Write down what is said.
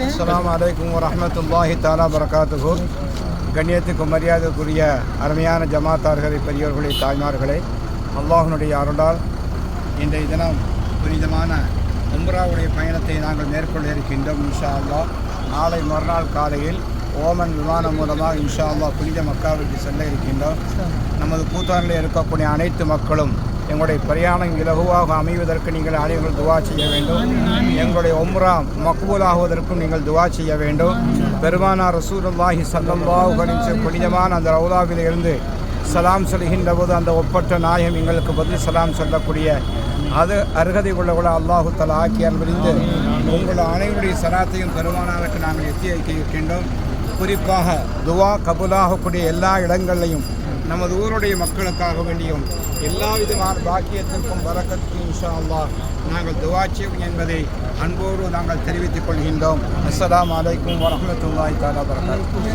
அஸ்ஸலாமு அலைக்கும் வரஹ்மத்துல்லாஹி தஆலா பரகாத்துஹு. கண்ணியத்துக்கு மரியாதைக்குரிய அருமையான ஜமாத்தார்களே, பெரியோர்களே, தாய்மார்களே, அல்லாஹ்வுடைய அருளால் இன்றைய தினம் புனிதமான உம்ராவுடைய பயணத்தை நாங்கள் மேற்கொள்ள இருக்கின்றோம். இன்ஷா அல்லாஹ் நாளை மறுநாள் காலையில் ஓமன் விமானம் மூலமாக இன்ஷா அல்லாஹ் புனித மக்காவிற்கு செல்ல இருக்கின்றோம். நமது கூத்தாரில் இருக்கக்கூடிய அனைத்து மக்களும் எங்களுடைய பிரயாணம் இலகுவாக அமைவதற்கு நீங்கள் அனைவரும் துவா செய்ய வேண்டும். எங்களுடைய உம்ரா மக்பூலாகுவதற்கும் நீங்கள் துவா செய்ய வேண்டும். பெருமானார் ரசூலுல்லாஹி ஸல்லல்லாஹு அலைஹி வஸல்லம் புனிதமான அந்த ரவுலாவில் இருந்து சலாம் சொல்கின்ற போது அந்த ஒப்பற்ற நாயகம் எங்களுக்கு பதில் சலாம் சொல்லக்கூடிய அது அருகதை கொள்ள அல்லாஹு தஆலா ஆக்கியால் விரிந்து உங்கள் அனைவருடைய சலாத்தையும் பெருமானாருக்கு நாங்கள் எத்தி வைக்க இருக்கின்றோம். குறிப்பாக துவா கபூலாகக்கூடிய எல்லா இடங்களையும் நமது ஊருடைய மக்களுக்காக வேண்டியும் எல்லா விதமான பாக்கியத்திற்கும் பரக்கத்துக்கும் இன்ஷா அல்லாஹ் நாங்கள் துவா செய்வோம் என்பதை அன்போடு நாங்கள் தெரிவித்துக் கொள்கின்றோம். அஸ்ஸலாமு அலைக்கும் வரஹ்மத்துல்லாஹி தஆலா பரகாத்துஹு.